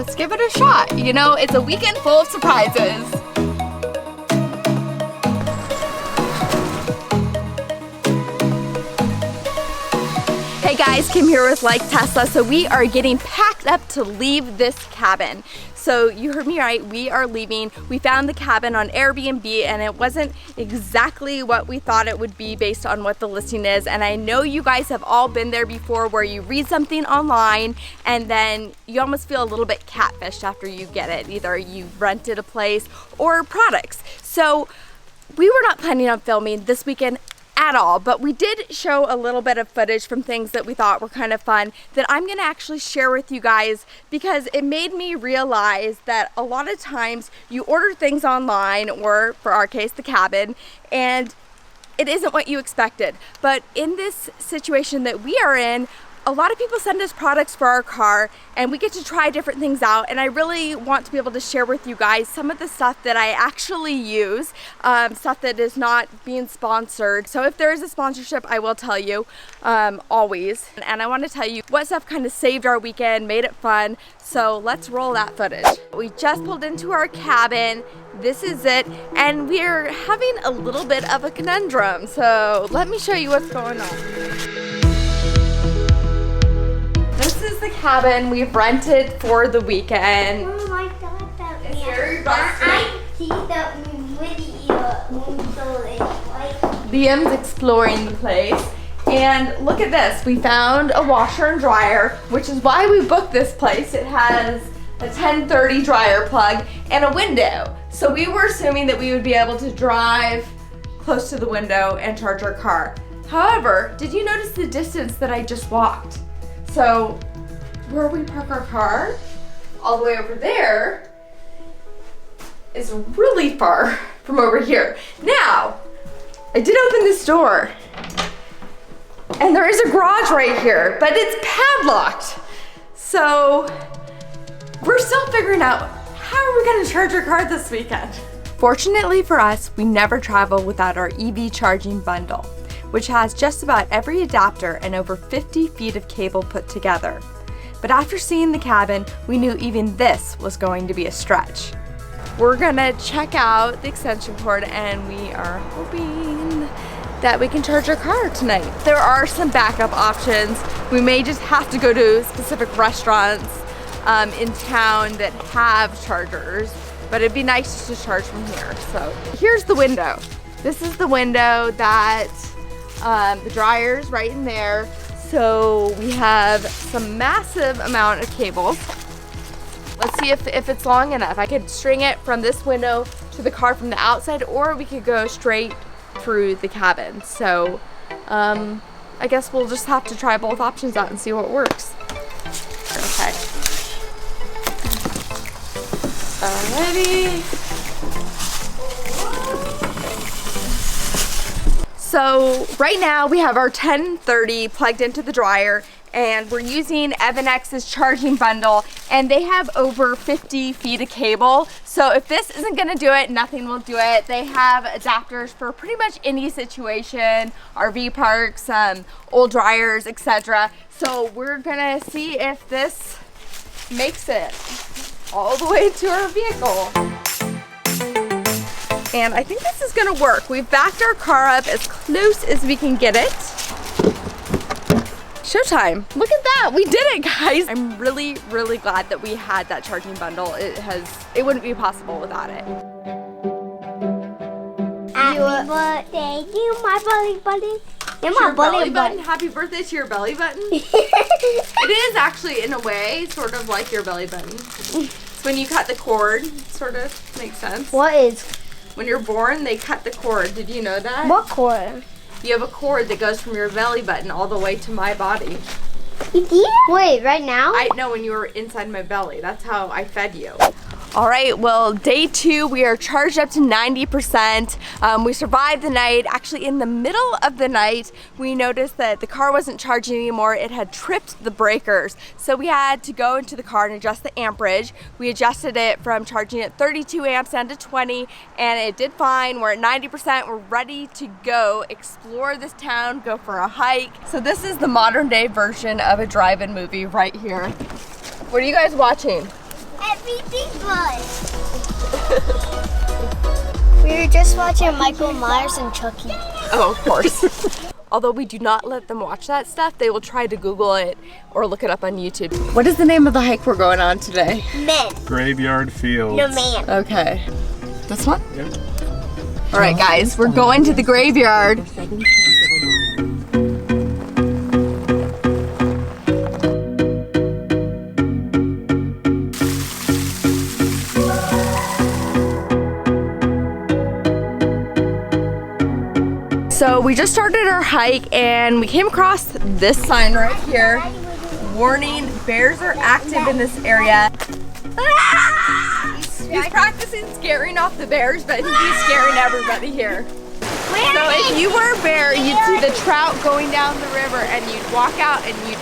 let's give it a shot. You know, it's a weekend full of surprises. Hey guys, Kim here with Like Tesla. So we are getting packed up to leave this cabin. So you heard me right, we are leaving. We found the cabin on Airbnb and it wasn't exactly what we thought it would be based on what the listing is. And I know you guys have all been there before where you read something online and then you almost feel a little bit catfished after you get it. Either you rented a place or products. So we were not planning on filming this weekend at all, but we did show a little bit of footage from things that we thought were kind of fun that I'm gonna actually share with you guys, because it made me realize that a lot of times you order things online, or for our case the cabin, and it isn't what you expected. But in this situation that we are in, a lot of people send us products for our car and we get to try different things out, and I really want to be able to share with you guys some of the stuff that I actually use, stuff that is not being sponsored. So if there is a sponsorship, I will tell you, always. And I want to tell you what stuff kind of saved our weekend, made it fun. So let's roll that footage. We just pulled into our cabin. This is it, and we're having a little bit of a conundrum. So let me show you what's going on. This is the cabin we've rented for the weekend. Oh my God, it's very rustic. I see the video. Liam's exploring the place. And look at this. We found a washer and dryer, which is why we booked this place. It has a 1030 dryer plug and a window. So we were assuming that we would be able to drive close to the window and charge our car. However, did you notice the distance that I just walked? So where we park our car, all the way over there, is really far from over here. Now, I did open this door, and there is a garage right here, but it's padlocked. So we're still figuring out how are we gonna charge our car this weekend. Fortunately for us, we never travel without our EV charging bundle, which has just about every adapter and over 50 feet of cable put together. But after seeing the cabin, we knew even this was going to be a stretch. We're gonna check out the extension cord, and we are hoping that we can charge our car tonight. There are some backup options. We may just have to go to specific restaurants in town that have chargers, but it'd be nice to charge from here. So here's the window. This is the window that the dryer's right in there. So we have some massive amount of cables. Let's see if it's long enough. I could string it from this window to the car from the outside, or we could go straight through the cabin. So I guess we'll just have to try both options out and see what works. Okay. Alrighty. So right now we have our 1030 plugged into the dryer, and we're using Evannex's charging bundle, and they have over 50 feet of cable. So if this isn't gonna do it, nothing will do it. They have adapters for pretty much any situation, RV parks, old dryers, etc. So we're gonna see if this makes it all the way to our vehicle. And I think this is gonna work. We've backed our car up as close as we can get it. Showtime. Look at that, we did it, guys. I'm really, really glad that we had that charging bundle. It wouldn't be possible without it. Happy birthday to my belly button. You're my belly button. Happy birthday to your belly button. It is actually, in a way, sort of like your belly button. It's when you cut the cord, sort of makes sense. What is? When you're born, they cut the cord. Did you know that? What cord? You have a cord that goes from your belly button all the way to my body. You did? Wait, right now? I know, when you were inside my belly. That's how I fed you. All right, well, day 2, we are charged up to 90%. We survived the night. Actually, in the middle of the night, we noticed that the car wasn't charging anymore. It had tripped the breakers. So we had to go into the car and adjust the amperage. We adjusted it from charging at 32 amps down to 20, and it did fine. We're at 90%. We're ready to go explore this town, go for a hike. So this is the modern day version of a drive-in movie right here. What are you guys watching? Everything good. We were just watching Michael Myers and Chucky. Oh, of course. Although we do not let them watch that stuff, they will try to Google it or look it up on YouTube. What is the name of the hike we're going on today? Men. Graveyard Fields. No man. Okay. This one? Yep. All right, guys, we're going to the graveyard. So we just started our hike and we came across this sign right here. Warning, bears are active in this area. Ah! He's practicing scaring off the bears, but I think he's scaring everybody here. So if you were a bear, you'd see the trout going down the river and you'd walk out and you'd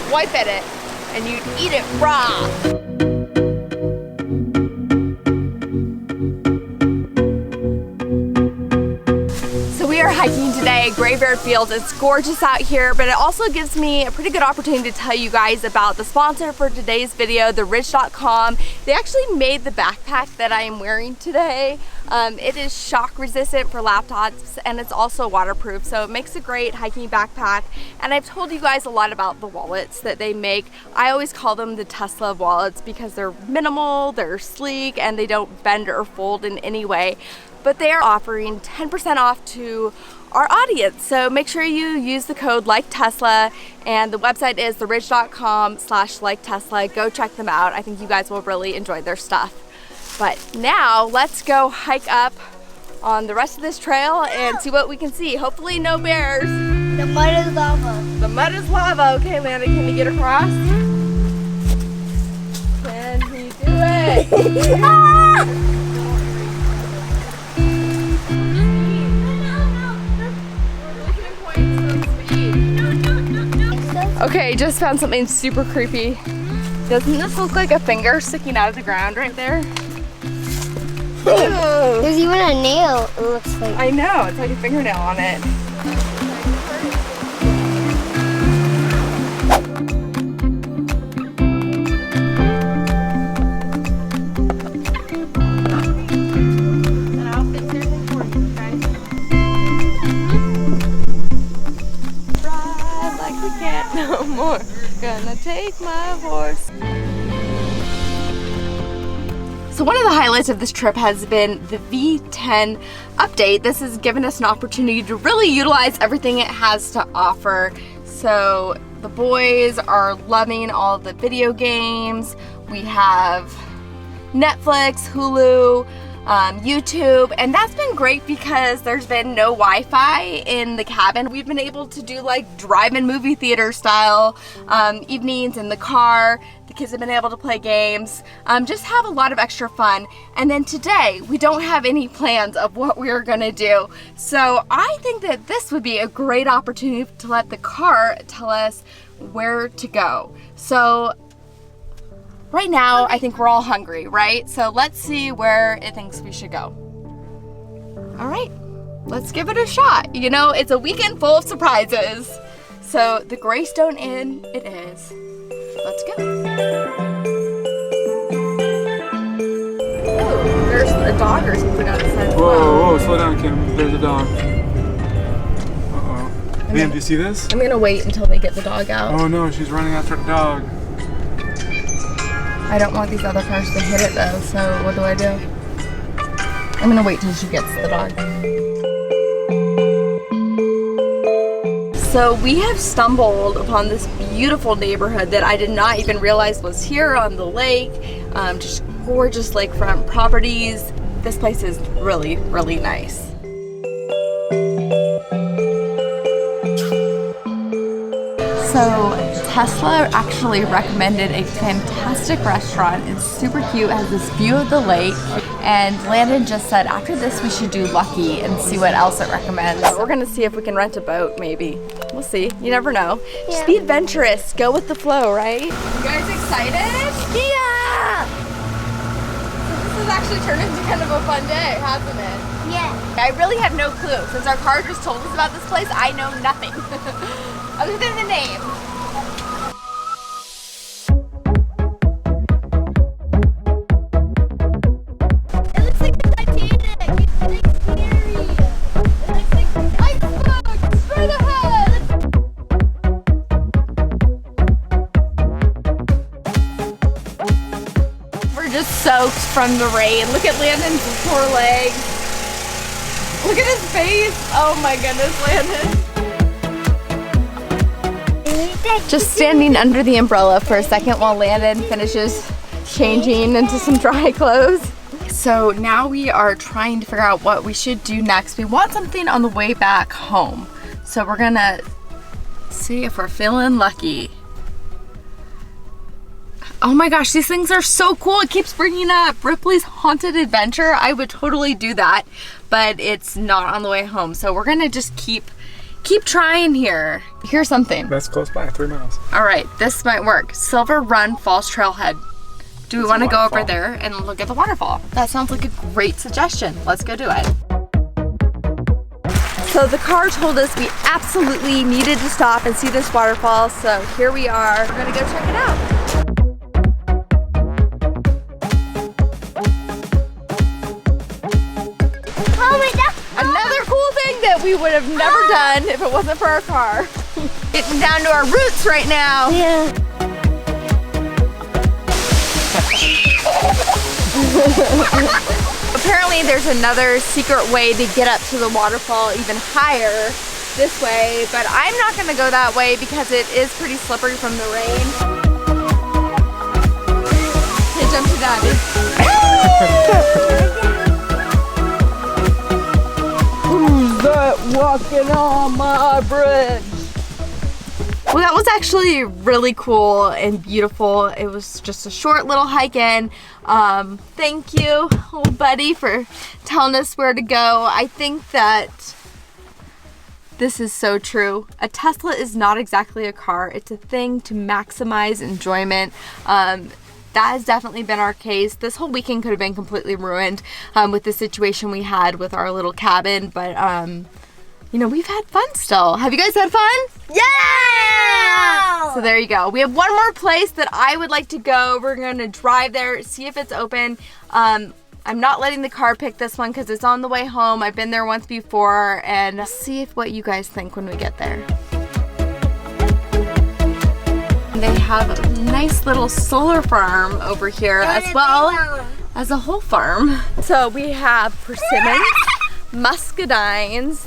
swipe at it and you'd eat it raw. We are hiking today, Graveyard Fields. It's gorgeous out here, but it also gives me a pretty good opportunity to tell you guys about the sponsor for today's video, theridge.com. They actually made the backpack that I am wearing today. It is shock resistant for laptops and it's also waterproof, so it makes a great hiking backpack. And I've told you guys a lot about the wallets that they make. I always call them the Tesla of wallets because they're minimal, they're sleek, and they don't bend or fold in any way. But they are offering 10% off to our audience. So make sure you use the code LikeTesla, and the website is theridge.com/LikeTesla. Go check them out. I think you guys will really enjoy their stuff. But now let's go hike up on the rest of this trail and see what we can see. Hopefully no bears. The mud is lava. The mud is lava. Okay, Landon, can you get across? Can he do it? Okay, just found something super creepy. Doesn't this look like a finger sticking out of the ground right there? There's even a nail, it looks like. I know, it's like a fingernail on it. Ride like we can't no more. Gonna take my horse. So one of the highlights of this trip has been the V10 update. This has given us an opportunity to really utilize everything it has to offer. So the boys are loving all the video games. We have Netflix, Hulu, YouTube, and that's been great because there's been no Wi-Fi in the cabin. We've been able to do like drive-in movie theater style evenings in the car. The kids have been able to play games, just have a lot of extra fun. And then today, we don't have any plans of what we're gonna do. So I think that this would be a great opportunity to let the car tell us where to go. So right now, I think we're all hungry, right? So let's see where it thinks we should go. All right, let's give it a shot. You know, it's a weekend full of surprises. So the Greystone Inn it is. Let's go. Oh, there's a dog or something on the side as well. Whoa, whoa, slow down, Kim. There's a dog. Uh-oh. Liam, do you see this? I'm gonna wait until they get the dog out. Oh no, she's running after the dog. I don't want these other cars to hit it though, so what do I do? I'm gonna wait till she gets the dog. So we have stumbled upon this beautiful neighborhood that I did not even realize was here on the lake. Just gorgeous lakefront properties. This place is really, really nice. So Tesla actually recommended a fantastic restaurant. It's super cute, it has this view of the lake. And Landon just said after this we should do Lucky and see what else it recommends. We're gonna see if we can rent a boat maybe. We'll see, you never know. Yeah. Just be adventurous, go with the flow, right? You guys excited? Yeah! So this has actually turned into kind of a fun day, hasn't it? Yeah. I really have no clue. Since our car just told us about this place, I know nothing. Other than the name. just soaked from the rain. Look at Landon's poor legs. Look at his face. Oh my goodness, Landon. Just standing under the umbrella for a second while Landon finishes changing into some dry clothes. So now we are trying to figure out what we should do next. We want something on the way back home. So we're gonna see if we're feeling lucky. Oh my gosh, these things are so cool. It keeps bringing up Ripley's Haunted Adventure. I would totally do that, but it's not on the way home. So we're gonna just keep trying here. Here's something. That's close by, 3 miles. All right, this might work. Silver Run Falls Trailhead. Do we want to go over there and look at the waterfall? That sounds like a great suggestion. Let's go do it. So the car told us we absolutely needed to stop and see this waterfall. So here we are. We're gonna go check it out. Another cool thing that we would have never done if it wasn't for our car. Getting down to our roots right now. Yeah. Apparently there's another secret way to get up to the waterfall even higher this way, but I'm not gonna go that way because it is pretty slippery from the rain. Hey, jump to daddy. Who's that walking on my bridge? Well, that was actually really cool and beautiful. It was just a short little hike in. Thank you, little buddy, for telling us where to go. I think that this is so true. A Tesla is not exactly a car. It's a thing to maximize enjoyment. That has definitely been our case. This whole weekend could have been completely ruined with the situation we had with our little cabin, but you know, we've had fun still. Have you guys had fun? Yeah! So there you go. We have one more place that I would like to go. We're gonna drive there, see if it's open. I'm not letting the car pick this one because it's on the way home. I've been there once before, and see if what you guys think when we get there. They have a nice little solar farm over here as well as a whole farm. So we have persimmons, muscadines,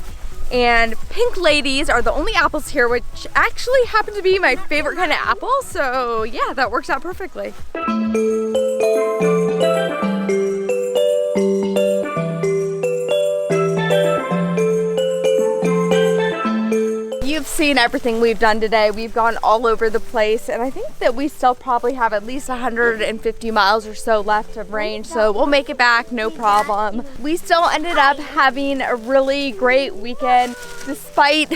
and pink ladies are the only apples here, which actually happen to be my favorite kind of apple. So yeah, that works out perfectly. You've seen everything we've done today. We've gone all over the place, and I think that we still probably have at least 150 miles or so left of range, so we'll make it back, no problem. We still ended up having a really great weekend despite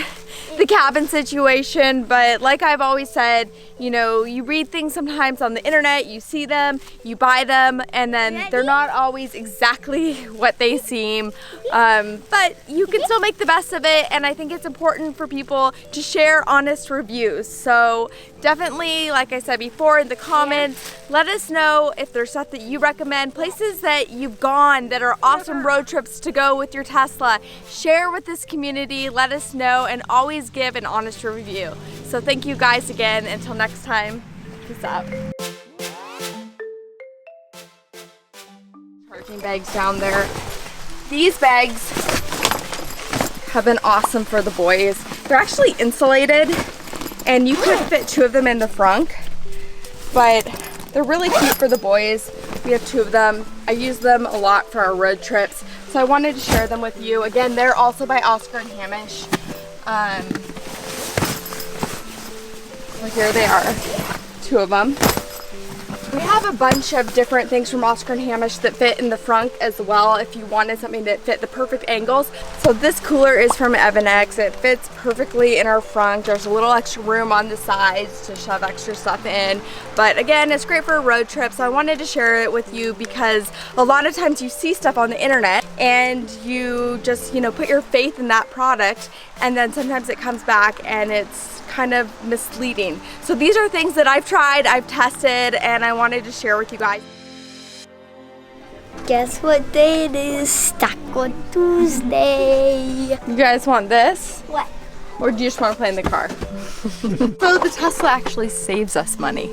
the cabin situation, but like I've always said, you know, you read things sometimes on the internet, you see them, you buy them, and then they're not always exactly what they seem, but you can still make the best of it, and I think it's important for people to share honest reviews. So definitely, like I said before, in the comments, let us know if there's stuff that you recommend, places that you've gone that are awesome road trips to go with your Tesla. Share with this community, let us know, and always give an honest review. So thank you guys again. Until next time, peace out. Charging bags down there. These bags have been awesome for the boys. They're actually insulated, and you could fit 2 of them in the frunk, but they're really cute for the boys. We have 2 of them. I use them a lot for our road trips, so I wanted to share them with you. Again, they're also by Oscar and Hammish. So here they are, 2 of them. We have a bunch of different things from Oscar and Hammish that fit in the frunk as well if you wanted something that fit the perfect angles. So this cooler is from Evannex. It fits perfectly in our frunk. There's a little extra room on the sides to shove extra stuff in. But again, it's great for a road trip, so I wanted to share it with you because a lot of times you see stuff on the internet and you just, you know, put your faith in that product, and then sometimes it comes back and it's kind of misleading. So these are things that I've tried, I've tested, and I wanted to share with you guys. Guess what day it is? Taco Tuesday. You guys want this? What? Or do you just want to play in the car? So the Tesla actually saves us money.